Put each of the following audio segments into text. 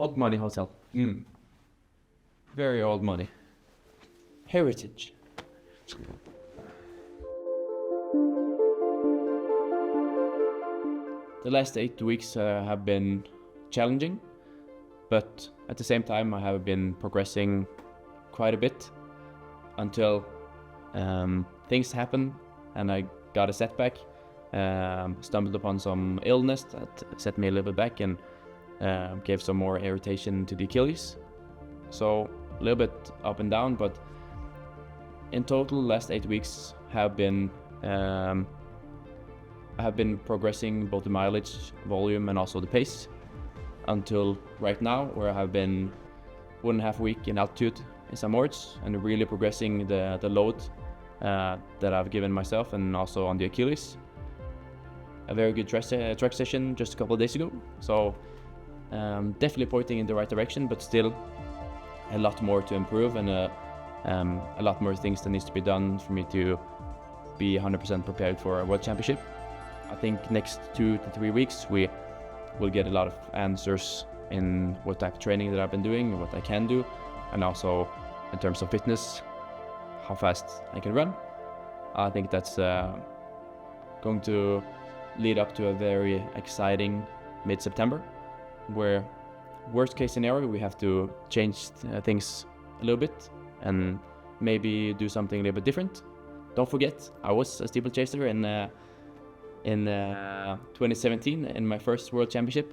Old money hotel. Very old money. Heritage. The last 8 weeks have been challenging, but at the same time I have been progressing quite a bit until things happened and I got a setback, stumbled upon some illness that set me a little bit back and gave some more irritation to the Achilles. So a little bit up and down, but in total last 8 weeks have been I have been progressing both the mileage, volume and also the pace until right now, where I have been 1.5 weeks in altitude in St. Moritz and really progressing the load that I've given myself and also on the Achilles. A very good track session just a couple of days ago, so definitely pointing in the right direction, but still a lot more to improve and a lot more things that needs to be done for me to be 100% prepared for a World Championship. I think next 2 to 3 weeks we will get a lot of answers in what type of training that I've been doing, what I can do, and also in terms of fitness, how fast I can run. I think that's going to lead up to a very exciting mid-September, where worst case scenario we have to change things a little bit and maybe do something a little bit different. Don't forget, I was a steeplechaser in 2017 in my first World Championship.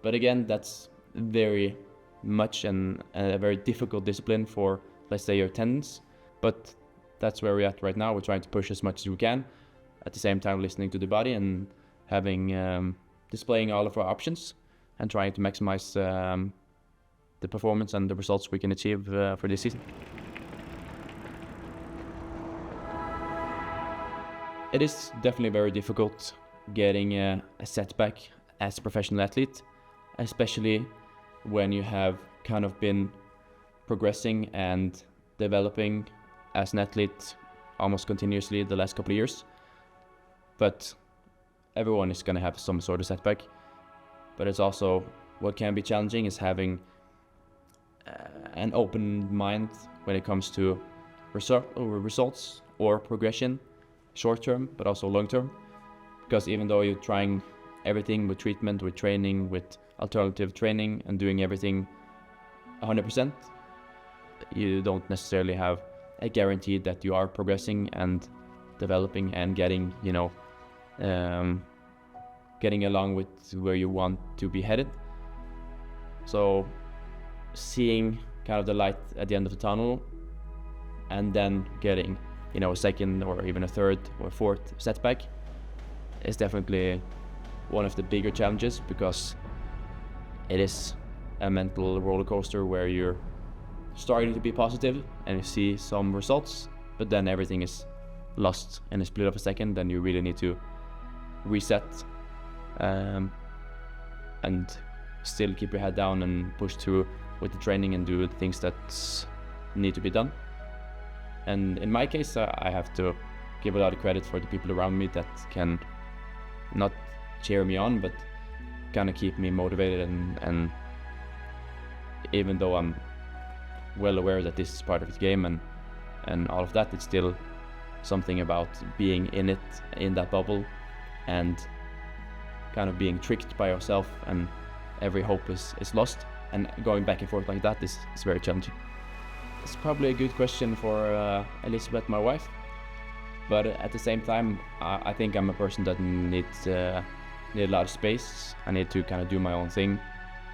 But again, that's very much and a very difficult discipline for, let's say, your tendons. But that's where we're at right now. We're trying to push as much as we can, at the same time listening to the body and having displaying all of our options and trying to maximize the performance and the results we can achieve for this season. It is definitely very difficult getting a setback as a professional athlete, especially when you have kind of been progressing and developing as an athlete almost continuously the last couple of years. But everyone is going to have some sort of setback. But it's also what can be challenging is having an open mind when it comes to results or progression, short term but also long term, because even though you're trying everything with treatment, with training, with alternative training and doing everything 100%, you don't necessarily have a guarantee that you are progressing and developing and getting, getting along with where you want to be headed. So seeing kind of the light at the end of the tunnel and then getting a second or even a third or fourth setback is definitely one of the bigger challenges, because it is a mental roller coaster where you're starting to be positive and you see some results, but then everything is lost in a split of a second, and you really need to reset and still keep your head down and push through with the training and do the things that need to be done. And in my case, I have to give a lot of credit for the people around me that can not cheer me on, but kind of keep me motivated. And even though I'm well aware that this is part of the game and all of that, it's still something about being in it, in that bubble, and kind of being tricked by yourself, and every hope is lost. And going back and forth like that is very challenging. It's probably a good question for Elizabeth, my wife, but at the same time, I think I'm a person that needs a lot of space. I need to kind of do my own thing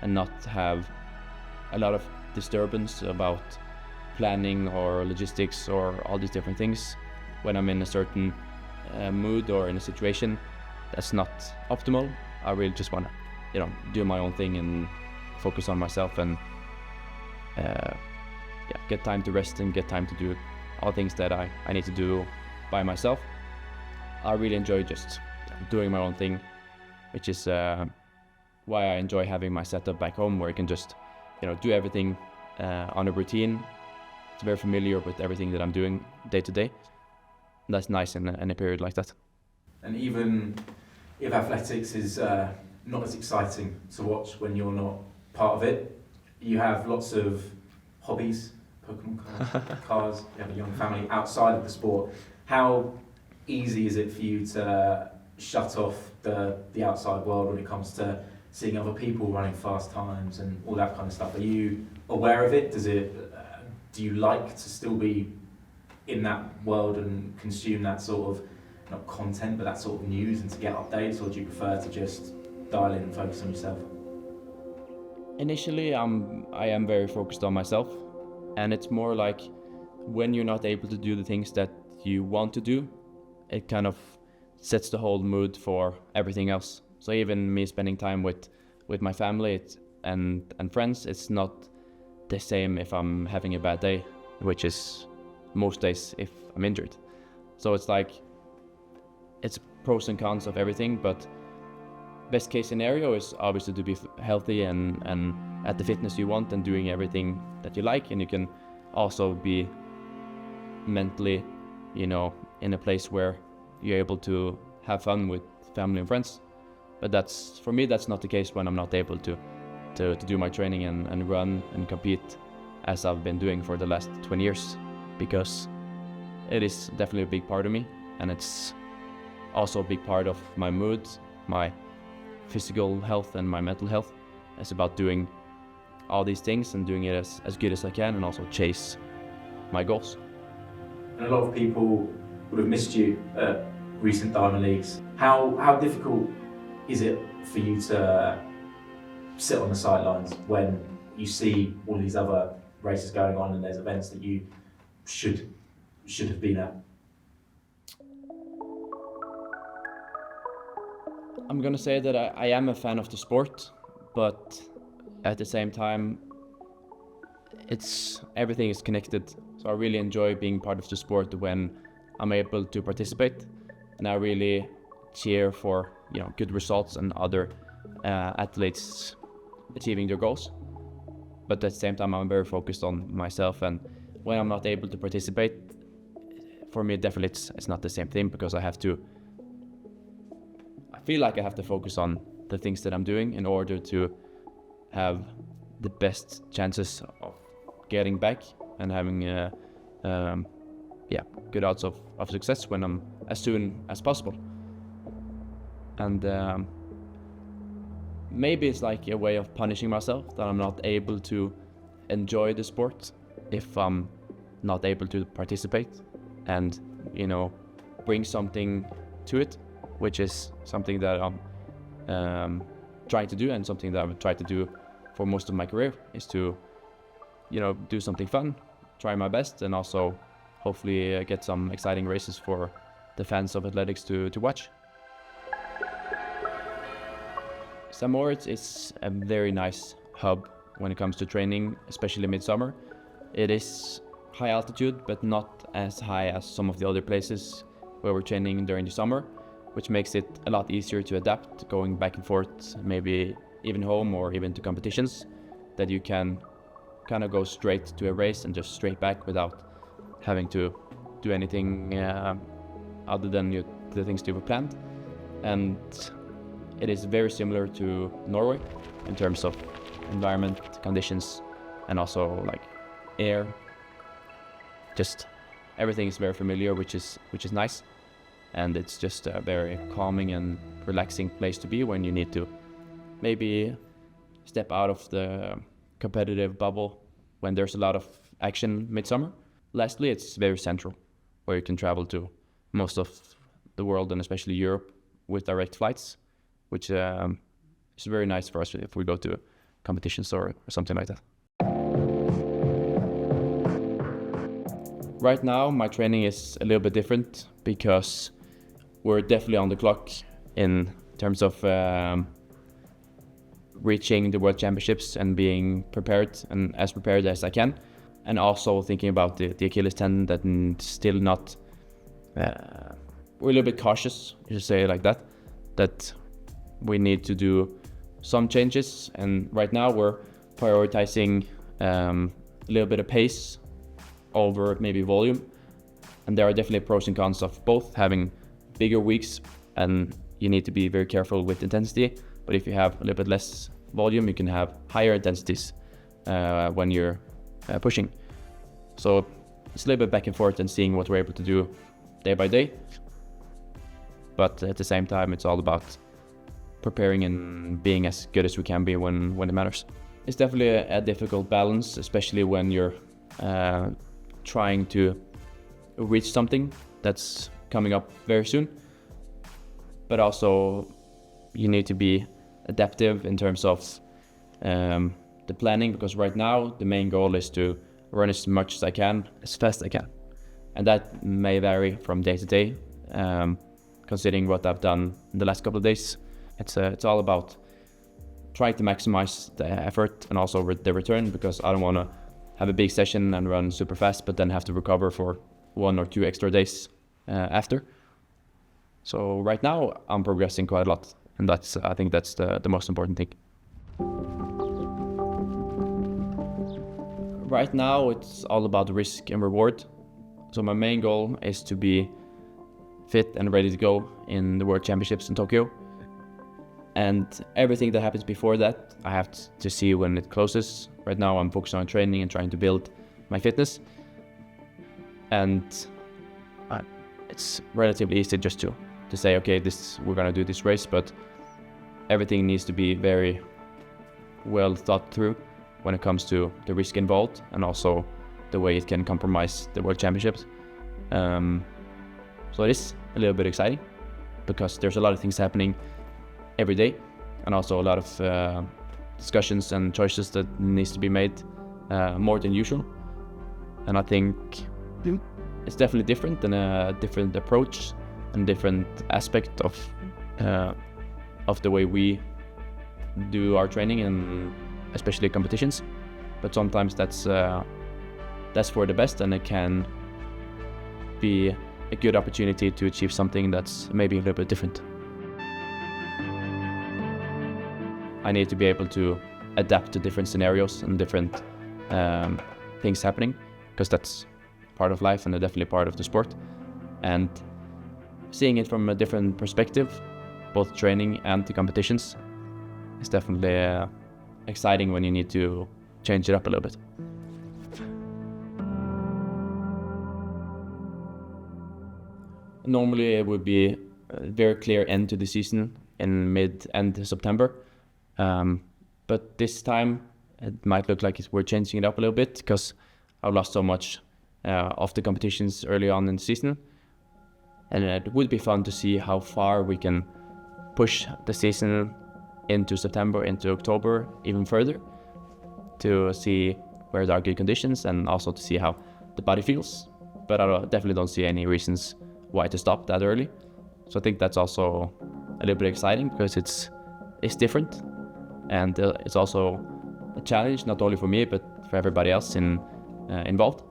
and not have a lot of disturbance about planning or logistics or all these different things when I'm in a certain mood or in a situation that's not optimal. I really just want to, do my own thing and focus on myself and get time to rest and get time to do all things that I need to do by myself. I really enjoy just doing my own thing, which is why I enjoy having my setup back home, where I can just do everything on a routine. It's very familiar with everything that I'm doing day to day. That's nice in a period like that. And even if athletics is not as exciting to watch when you're not part of it. You have lots of hobbies, Pokemon cards, you have a young family outside of the sport. How easy is it for you to shut off the outside world when it comes to seeing other people running fast times and all that kind of stuff? Are you aware of it? Do you like to still be in that world and consume that sort of, not content, but that sort of news and to get updates, or do you prefer to just dial in and focus on yourself? Initially, I am very focused on myself, and it's more like when you're not able to do the things that you want to do, it kind of sets the whole mood for everything else. So even me spending time with my family and friends, it's not the same if I'm having a bad day, which is most days if I'm injured. So it's like, it's pros and cons of everything, but best case scenario is obviously to be healthy and at the fitness you want and doing everything that you like, and you can also be mentally, in a place where you're able to have fun with family and friends. But for me, that's not the case when I'm not able to do my training and run and compete as I've been doing for the last 20 years, because it is definitely a big part of me, and it's also a big part of my mood, my physical health and my mental health. It's about doing all these things and doing it as good as I can, and also chase my goals. And a lot of people would have missed you at recent Diamond Leagues. How difficult is it for you to sit on the sidelines when you see all these other races going on and there's events that you should have been at? I'm gonna say that I am a fan of the sport, but at the same time, everything is connected. So I really enjoy being part of the sport when I'm able to participate, and I really cheer for good results and other athletes achieving their goals. But at the same time, I'm very focused on myself, and when I'm not able to participate, for me definitely it's not the same thing, because I feel like I have to focus on the things that I'm doing in order to have the best chances of getting back and having good odds of success when I'm as soon as possible. And maybe it's like a way of punishing myself that I'm not able to enjoy the sport if I'm not able to participate and bring something to it, which is something that I'm trying to do, and something that I've tried to do for most of my career, is to do something fun, try my best, and also hopefully get some exciting races for the fans of athletics to watch. St. Moritz is a very nice hub when it comes to training, especially midsummer. It is high altitude, but not as high as some of the other places where we're training during the summer, which makes it a lot easier to adapt, going back and forth, maybe even home or even to competitions, that you can kind of go straight to a race and just straight back without having to do anything other than the things you have planned. And it is very similar to Norway in terms of environment, conditions, and also like air. Just everything is very familiar, which is nice. And it's just a very calming and relaxing place to be when you need to maybe step out of the competitive bubble when there's a lot of action midsummer. Lastly, it's very central, where you can travel to most of the world and especially Europe with direct flights, which is very nice for us if we go to competitions or something like that. Right now, my training is a little bit different because we're definitely on the clock in terms of reaching the World Championships and being prepared, and as prepared as I can. And also thinking about the Achilles tendon, that still not, we're a little bit cautious, you should say it like that, that we need to do some changes. And right now we're prioritizing a little bit of pace over maybe volume. And there are definitely pros and cons of both having bigger weeks, and you need to be very careful with intensity. But if you have a little bit less volume, you can have higher intensities when you're pushing. So it's a little bit back and forth and seeing what we're able to do day by day. But at the same time, it's all about preparing and being as good as we can be when it matters. It's definitely a difficult balance, especially when you're trying to reach something that's coming up very soon. But also, you need to be adaptive in terms of the planning, because right now the main goal is to run as much as I can, as fast as I can. And that may vary from day to day, considering what I've done in the last couple of days. It's all about trying to maximize the effort and also the return, because I don't want to have a big session and run super fast, but then have to recover for 1 or 2 extra days after. So right now I'm progressing quite a lot, and I think that's the most important thing. Right now it's all about risk and reward. So my main goal is to be fit and ready to go in the World Championships in Tokyo. And everything that happens before that, I have to see when it closes. Right now I'm focused on training and trying to build my fitness. And it's relatively easy just to say, okay, we're gonna do this race, but everything needs to be very well thought through when it comes to the risk involved and also the way it can compromise the World Championships. So it is a little bit exciting because there's a lot of things happening every day, and also a lot of discussions and choices that needs to be made more than usual. And I think it's definitely different and a different approach and different aspect of the way we do our training and especially competitions. But sometimes that's for the best, and it can be a good opportunity to achieve something that's maybe a little bit different. I need to be able to adapt to different scenarios and different things happening, because that's part of life and definitely part of the sport. And seeing it from a different perspective, both training and the competitions, is definitely exciting when you need to change it up a little bit. Normally it would be a very clear end to the season in mid-end September. But this time it might look like we're changing it up a little bit because I've lost so much of the competitions early on in the season. And it would be fun to see how far we can push the season into September, into October, even further, to see where there are good conditions and also to see how the body feels. But I definitely don't see any reasons why to stop that early. So I think that's also a little bit exciting because it's different, and it's also a challenge, not only for me but for everybody else involved.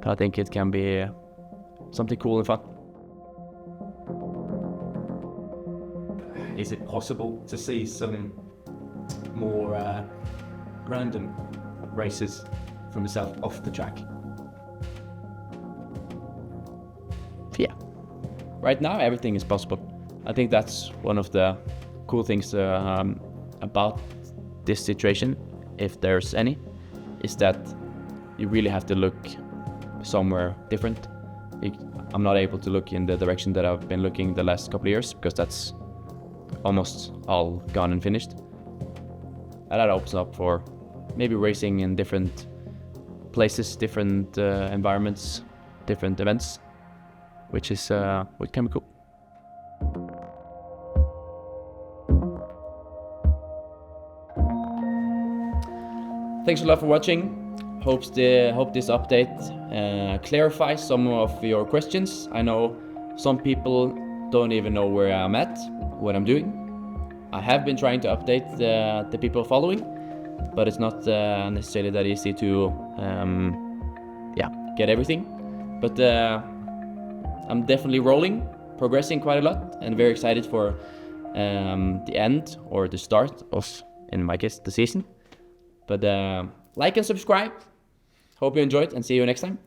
But I think it can be something cool and fun. Is it possible to see some more random races from yourself off the track? Yeah. Right now everything is possible. I think that's one of the cool things about this situation, if there's any, is that you really have to look somewhere different. I'm not able to look in the direction that I've been looking the last couple of years because that's almost all gone and finished. And that opens up for maybe racing in different places, different environments, different events, which can be cool. Thanks a lot for watching. Hope this update clarifies some of your questions. I know some people don't even know where I'm at, what I'm doing. I have been trying to update the people following, but it's not necessarily that easy to get everything. But I'm definitely rolling, progressing quite a lot, and very excited for the end or the start of, in my case, the season. But like and subscribe. Hope you enjoyed, and see you next time.